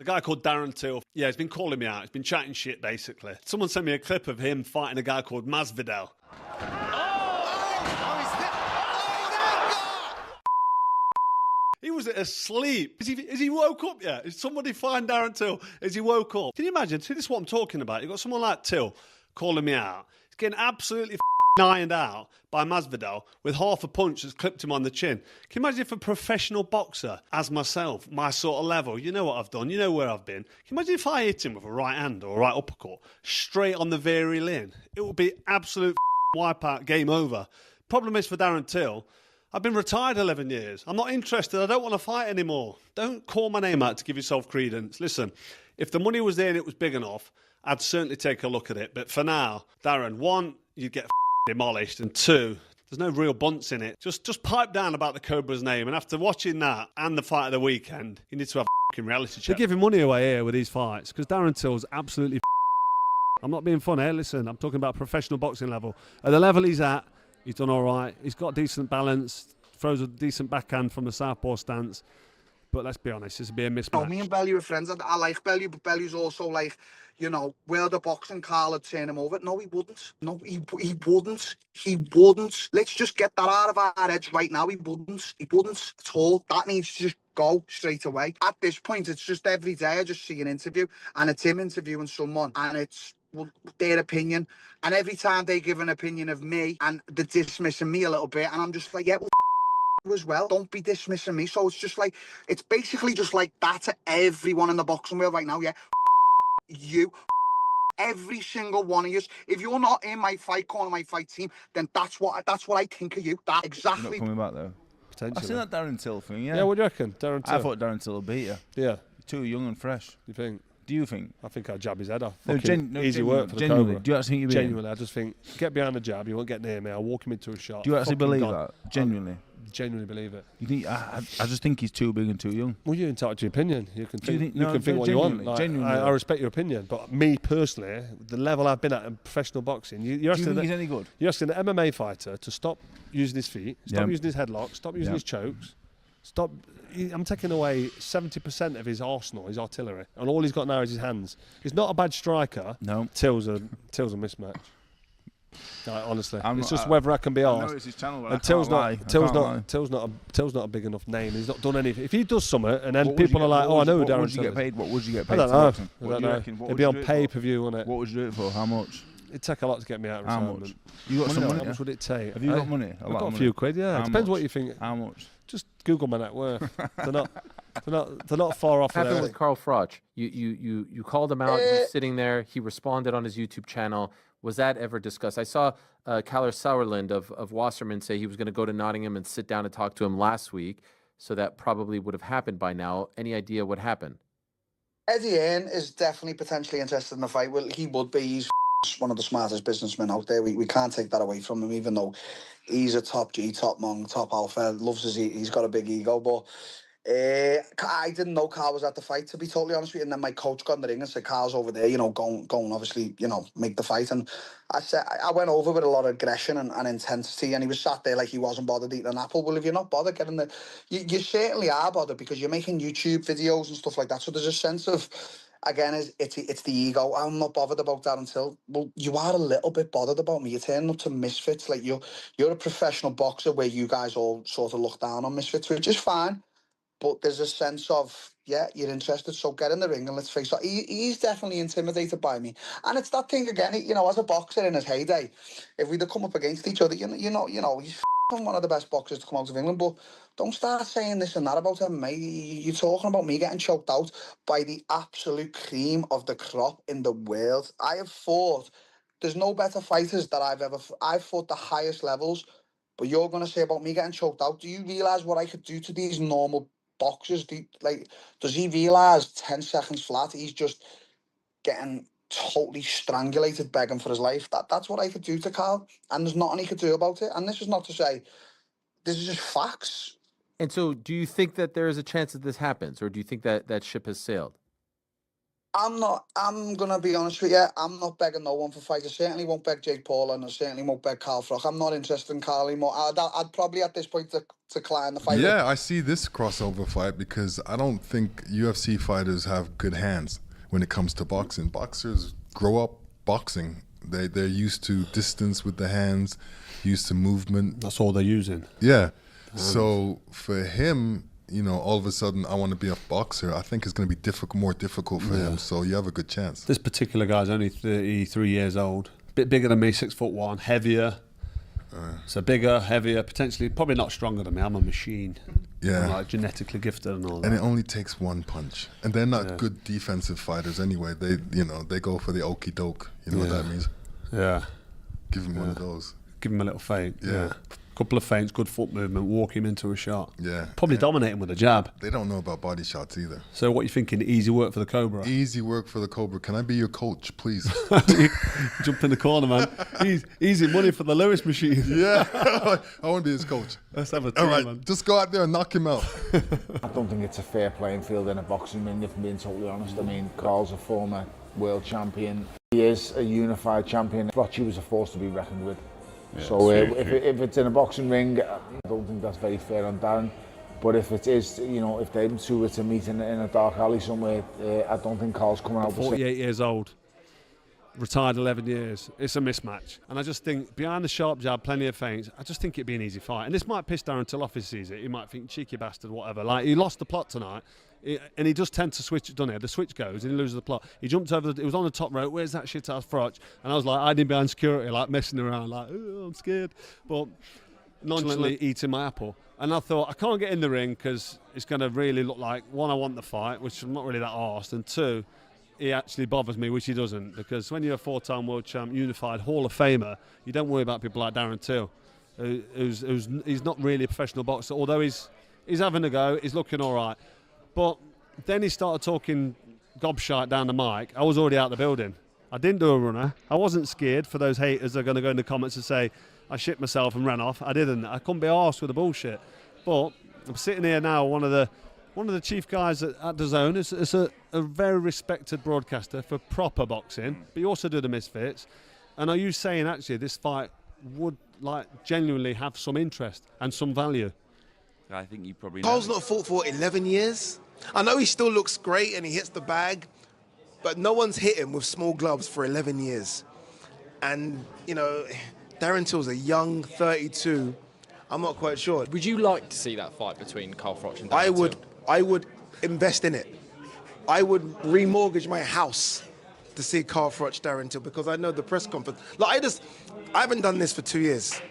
A guy called Darren Till. Yeah, he's been calling me out. He's been chatting shit, basically. Someone sent me a clip of him fighting a guy called Masvidal. He was asleep. Is he woke up yet? Is somebody find Darren Till? Is he woke up? Can you imagine? See, this is what I'm talking about. You've got someone like Till calling me out. He's getting absolutely ironed out by Masvidal with half a punch that's clipped him on the chin. Can you imagine if a professional boxer, as myself, my sort of level, you know what I've done, you know where I've been. Can you imagine if I hit him with a right hand or a right uppercut straight on the very lane? It would be absolute wipeout, game over. Problem is for Darren Till, I've been retired 11 years. I'm not interested. I don't want to fight anymore. Don't call my name out to give yourself credence. Listen, if the money was there and it was big enough, I'd certainly take a look at it. But for now, Darren, one, you'd get demolished, and two, there's no real bunts in it. Just pipe down about the Cobra's name, and after watching that and the fight of the weekend, you need to have a reality check. They're giving money away here with these fights because Darren Till's absolutely I'm not being funny. Listen, I'm talking about professional boxing level. At the level he's at, he's done all right. He's got decent balance, throws a decent backhand from the southpaw stance. But let's be honest, this would be a mismatch. No, me and Bellew are friends. I like Bellew, but Bellew's also like, you know, World of Boxing, Carl would turn him over. No, he wouldn't. No, he wouldn't. He wouldn't. Let's just get that out of our heads right now. He wouldn't. He wouldn't at all. That needs to just go straight away. At this point, it's just every day I just see an interview, and it's him interviewing someone, and it's their opinion. And every time they give an opinion of me, and they're dismissing me a little bit, and I'm just like, yeah, well, as well, don't be dismissing me. So it's just like, it's basically just like that to everyone in the boxing world right now. Yeah, you, every single one of you. If you're not in my fight corner, my fight team, then that's what I think of you. That exactly. You're not coming back though. Potentially. I've seen that Darren Till thing. Yeah. Yeah, what do you reckon, Darren Till? I thought Darren Till will beat you. Yeah. Too young and fresh. You think? Do you think? I think I'd jab his head off. No, easy work for the genuinely. Cobra. Do you actually think you beat Genuinely, I just think, get behind the jab, you won't get near me, I'll walk him into a shot. Do you actually believe gone. that? Genuinely? Genuinely believe it. You think? I just think he's too big and too young. Well, you're entitled to your opinion. You can think, you can think what you want. Like, genuinely. I respect your opinion, but me personally, the level I've been at in professional boxing, you're Do you think he's any good? You're asking an MMA fighter to stop using his feet, stop using his headlock, stop using his chokes, stop. I'm taking away 70% of his arsenal, his artillery, and all he's got now is his hands. He's not a bad striker. No. Till's a mismatch. Honestly, it's just whether I can be asked. It's his channel, and Till's not a big enough name. He's not done anything. If he does something, and then people are like, "Oh, I know who Darren Till is." What would you get paid? What would you get paid? I don't know. What do you reckon? It'd be on pay-per-view, wouldn't it? What would you do it for? How much? It'd take a lot to get me out of How retirement. much? You got some money? How much would it take? Have you got money? I've got a few quid. Yeah, it depends what you think. How much? Just Google my net worth. They're not far off. What happened with Carl Froch? You called him out. He's sitting there. He responded on his YouTube channel. Was that ever discussed? I saw Kaller Sauerland of Wasserman say he was going to go to Nottingham and sit down and talk to him last week. So that probably would have happened by now. Any idea what happened? Eddie Hearn is definitely potentially interested in the fight. Well, he would be. He's one of the smartest businessmen out there. We can't take that away from him, even though he's a top G, top Mong, top Alpha. Loves his. He's got a big ego, but. I didn't know Carl was at the fight, to be totally honest with you. And then my coach got in the ring and said, "Carl's over there, you know, going obviously, you know, make the fight." And I went over with a lot of aggression and intensity, and he was sat there like he wasn't bothered eating an apple. Well, if you're not bothered getting you certainly are bothered, because you're making YouTube videos and stuff like that. So there's a sense of, again, it's the ego. I'm not bothered about that until, well, you are a little bit bothered about me. You're turning up to misfits. Like you're a professional boxer where you guys all sort of look down on misfits, which is fine. But there's a sense of, yeah, you're interested, so get in the ring and let's face it. He's definitely intimidated by me. And it's that thing again, you know, as a boxer in his heyday, if we'd have come up against each other, you know, he's one of the best boxers to come out of England, but don't start saying this and that about him, mate. You're talking about me getting choked out by the absolute cream of the crop in the world. I have fought, there's no better fighters that I've fought the highest levels, but you're going to say about me getting choked out. Do you realise what I could do to these normal boxers? Does he realise 10 seconds flat he's just getting totally strangulated, begging for his life? That's what I could do to Carl, and there's nothing he could do about it. And this is not to say, this is just facts. And so do you think that there is a chance that this happens, or do you think that that ship has sailed? I'm gonna be honest with you. I'm not begging no one for fights. I certainly won't beg Jake Paul, and I certainly won't beg Carl Froch. I'm not interested in Carl anymore. I'd probably at this point decline the fight. Yeah, I see this crossover fight because I don't think UFC fighters have good hands when it comes to boxing. Boxers grow up boxing. They're used to distance with the hands, used to movement. That's all they're using. Yeah. So for him, you know, all of a sudden, I want to be a boxer. I think it's going to be more difficult for him. So you have a good chance. This particular guy's only 33 years old. Bit bigger than me, 6'1", heavier. So bigger, heavier, potentially, probably not stronger than me. I'm a machine. Yeah. I'm like genetically gifted and all that. And it only takes one punch. And they're not good defensive fighters anyway. They go for the okey doke. You know what that means? Yeah. Give him one of those. Give him a little feint. Yeah. Couple of feints, good foot movement, walk him into a shot. Yeah. Probably dominate him with a jab. They don't know about body shots either. So what are you thinking? Easy work for the Cobra? Easy work for the Cobra. Can I be your coach, please? Jump in the corner, man. Easy money for the Lewis machine. Yeah. I want to be his coach. Let's have a team, All right, man. just go out there and knock him out. I don't think it's a fair playing field in a boxing ring, if I'm being totally honest. I mean, Carl's a former world champion. He is a unified champion. Froch was a force to be reckoned with. Yeah, so if it's in a boxing ring, I don't think that's very fair on Darren. But if it is, you know, if them two were to meet in a dark alley somewhere, I don't think Carl's coming out. 48 years old, retired 11 years. It's a mismatch. And I just think, behind the sharp jab, plenty of feints, I just think it'd be an easy fight. And this might piss Darren till off his season. He might think, cheeky bastard, whatever. Like, he lost the plot tonight. And he does tend to switch, doesn't he? The switch goes and he loses the plot. He jumped over, it was on the top rope, where's that shit ass Froch? And I was like hiding behind security, like messing around, like, oh, I'm scared. But nonchalantly eating my apple. And I thought, I can't get in the ring because it's going to really look like, one, I want the fight, which I'm not really that arsed, and two, he actually bothers me, which he doesn't. Because when you're a 4-time world champ, unified Hall of Famer, you don't worry about people like Darren Till, he's not really a professional boxer, although he's having a go, he's looking all right. But then he started talking gobshite down the mic. I was already out the building. I didn't do a runner. I wasn't scared for those haters that are going to go in the comments and say I shit myself and ran off. I didn't. I couldn't be arsed with the bullshit. But I'm sitting here now, one of the chief guys at DAZN. It's a very respected broadcaster for proper boxing, but you also do the Misfits. And are you saying actually this fight would like genuinely have some interest and some value? I think you probably Paul's not fought for 11 years. I know he still looks great and he hits the bag, but no one's hit him with small gloves for 11 years. And, you know, Darren Till's a young 32. I'm not quite sure. Would you like to see that fight between Carl Froch and Darren Till? I would invest in it. I would remortgage my house to see Carl Froch, Darren Till, because I know the press conference. Like, I haven't done this for 2 years.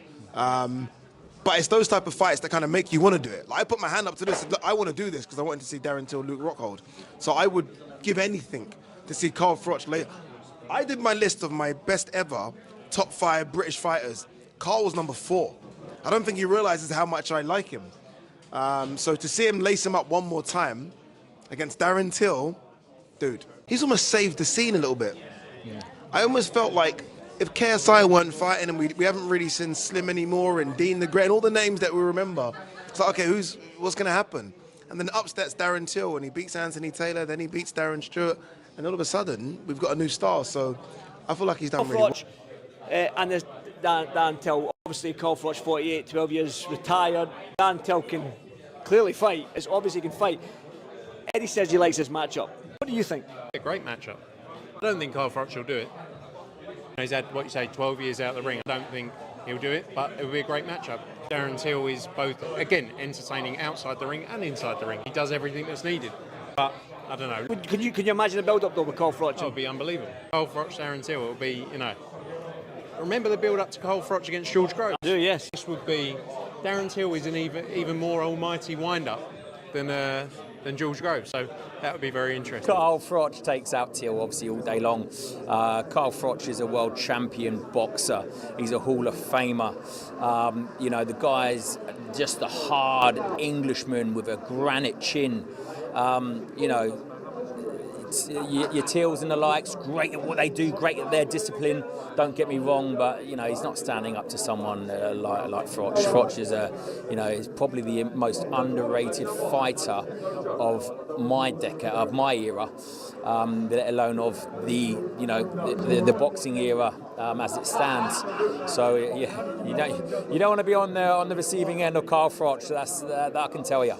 But it's those type of fights that kind of make you want to do it. Like, I put my hand up to this. Look, I want to do this because I wanted to see Darren Till, Luke Rockhold. So I would give anything to see Carl Froch later. I did my list of my best ever top 5 British fighters. Carl was number 4. I don't think he realizes how much I like him. So to see him lace him up one more time against Darren Till, dude, he's almost saved the scene a little bit. Yeah. I almost felt like if KSI weren't fighting and we haven't really seen Slim anymore and Dean the Great and all the names that we remember, it's like, okay, what's going to happen? And then up steps Darren Till and he beats Anthony Taylor, then he beats Darren Stewart, and all of a sudden we've got a new star. So I feel like he's done really well. And there's Dan Till, obviously Carl Froch, 48, 12 years retired. Dan Till can clearly fight. It's obvious he can fight. Eddie says he likes this matchup. What do you think? A great matchup. I don't think Carl Froch will do it. He's had, 12 years out of the ring. I don't think he'll do it, but it will be a great matchup. Darren Till is both, again, entertaining outside the ring and inside the ring. He does everything that's needed. But, I don't know. Can you imagine the build-up, though, with Carl Froch? Oh, it would be unbelievable. Carl Froch, Darren Till, it will be, Remember the build-up to Carl Froch against George Groves? I do, yes. This would be, Darren Till is an even more almighty wind-up than George Groves, so that would be very interesting. Carl Froch takes out Till obviously all day long. Carl Froch is a world champion boxer. He's a Hall of Famer. The guy's just a hard Englishman with a granite chin. your Teals and the likes, great at what they do, great at their discipline. Don't get me wrong, but he's not standing up to someone like Froch. Froch is is probably the most underrated fighter of my decade, of my era, let alone of the boxing era as it stands. So you don't want to be on the receiving end of Carl Froch. That I can tell you.